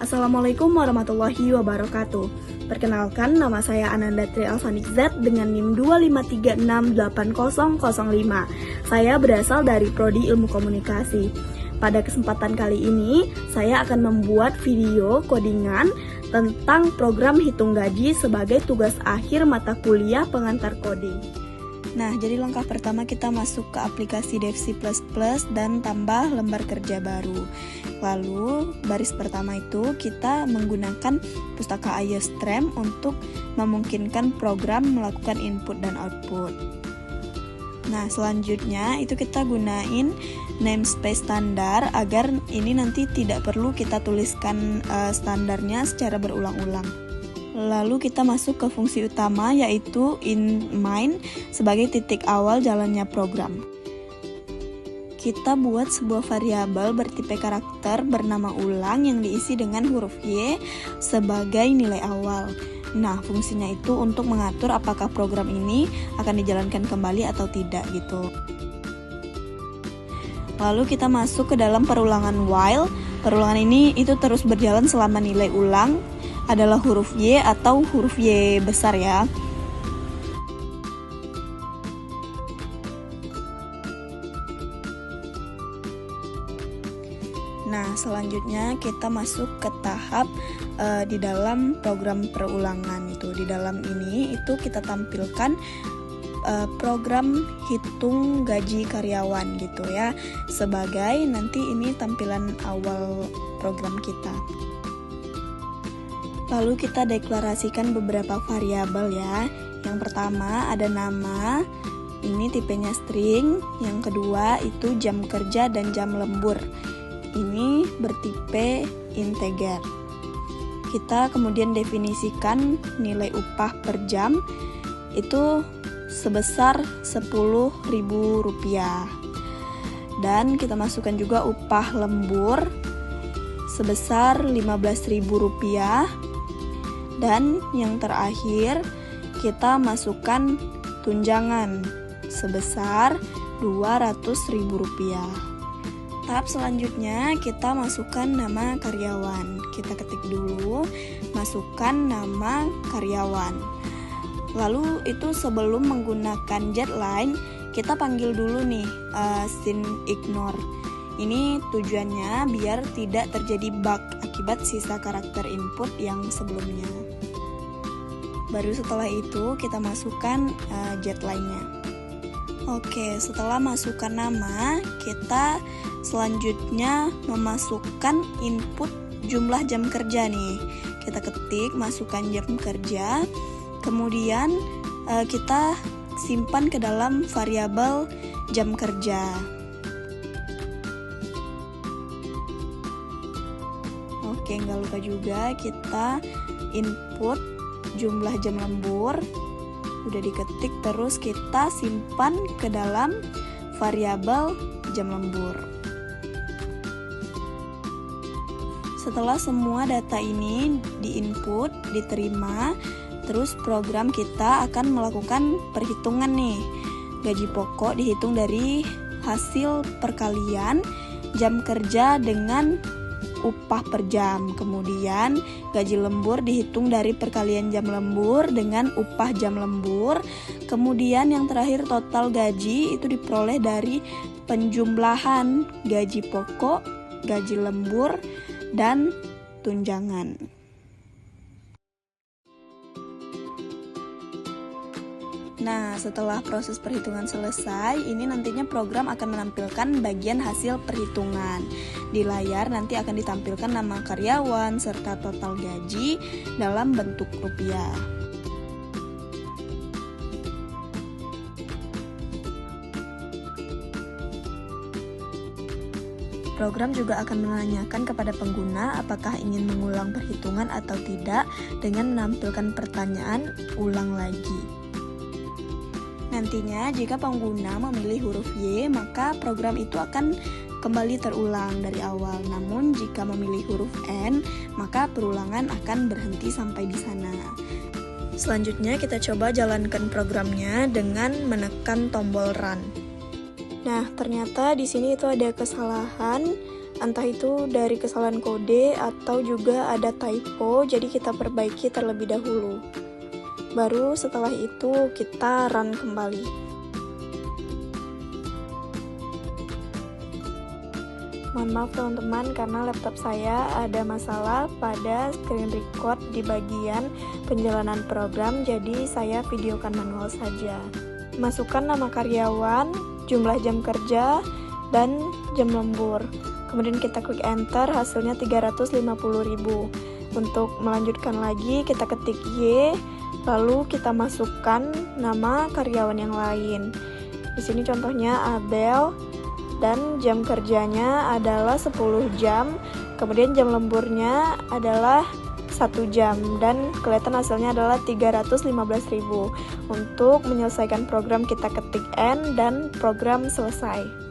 Assalamualaikum warahmatullahi wabarakatuh. Perkenalkan, nama saya Ananda Tri Alsanik Z dengan NIM 253680005. Saya berasal dari Prodi Ilmu Komunikasi. Pada kesempatan kali ini, saya akan membuat video codingan tentang program hitung gaji sebagai tugas akhir mata kuliah pengantar coding. Nah, jadi langkah pertama kita masuk ke aplikasi Dev C++ dan tambah lembar kerja baru. Lalu, baris pertama itu kita menggunakan pustaka IOStream untuk memungkinkan program melakukan input dan output. Nah, selanjutnya itu kita gunain namespace standar agar ini nanti tidak perlu kita tuliskan standarnya secara berulang-ulang. Lalu kita masuk ke fungsi utama yaitu inMain sebagai titik awal jalannya program. Kita buat sebuah variabel bertipe karakter bernama ulang yang diisi dengan huruf Y sebagai nilai awal. Nah, fungsinya itu untuk mengatur apakah program ini akan dijalankan kembali atau tidak gitu. Lalu kita masuk ke dalam perulangan while. Perulangan ini itu terus berjalan selama nilai ulang adalah huruf Y atau huruf Y besar ya. Nah, selanjutnya kita masuk ke tahap di dalam program perulangan itu. Di dalam ini itu kita tampilkan program hitung gaji karyawan gitu ya. Sebagai nanti ini tampilan awal program kita. Lalu kita deklarasikan beberapa variabel ya. Yang pertama ada nama, ini tipenya string. Yang kedua itu jam kerja dan jam lembur. Ini bertipe integer. Kita kemudian definisikan nilai upah per jam itu sebesar Rp10.000. Dan kita masukkan juga upah lembur sebesar Rp15.000. Dan yang terakhir kita masukkan tunjangan sebesar Rp200.000. Tahap selanjutnya kita masukkan nama karyawan. Kita ketik dulu, masukkan nama karyawan. Lalu itu sebelum menggunakan getLine, kita panggil dulu nih sin ignore. Ini tujuannya biar tidak terjadi bug akibat sisa karakter input yang sebelumnya. Baru setelah itu kita masukkan getLine-nya. Oke, setelah masukkan nama, kita selanjutnya memasukkan input jumlah jam kerja nih. Kita ketik, masukkan jam kerja, kemudian kita simpan ke dalam variabel jam kerja. Oke, nggak lupa juga kita input jumlah jam lembur. Udah diketik, terus kita simpan ke dalam variabel jam lembur. Setelah semua data ini diinput, diterima, terus program kita akan melakukan perhitungan nih. Gaji pokok dihitung dari hasil perkalian jam kerja dengan upah per jam. Kemudian gaji lembur dihitung dari perkalian jam lembur dengan upah jam lembur. Kemudian yang terakhir total gaji itu diperoleh dari penjumlahan gaji pokok, gaji lembur, dan tunjangan. Nah, setelah proses perhitungan selesai, ini nantinya program akan menampilkan bagian hasil perhitungan. Di layar nanti akan ditampilkan nama karyawan serta total gaji dalam bentuk rupiah. Program juga akan menanyakan kepada pengguna apakah ingin mengulang perhitungan atau tidak dengan menampilkan pertanyaan ulang lagi. Nantinya jika pengguna memilih huruf Y, maka program itu akan kembali terulang dari awal. Namun jika memilih huruf N, maka perulangan akan berhenti sampai di sana. Selanjutnya kita coba jalankan programnya dengan menekan tombol run. Nah, ternyata di sini itu ada kesalahan Entah itu dari kesalahan kode atau juga ada typo, jadi kita perbaiki terlebih dahulu. Baru setelah itu kita run kembali. Mohon maaf teman-teman, karena laptop saya ada masalah pada screen record di bagian penjalanan program, jadi saya videokan manual saja. Masukkan nama karyawan, jumlah jam kerja, dan jam lembur. Kemudian kita klik enter, hasilnya 350.000. Untuk melanjutkan lagi, kita ketik Y, lalu kita masukkan nama karyawan yang lain. Di sini contohnya Abel, dan jam kerjanya adalah 10 jam, kemudian jam lemburnya adalah 1 jam, dan kelihatan hasilnya adalah 315.000. Untuk menyelesaikan program kita ketik N dan program selesai.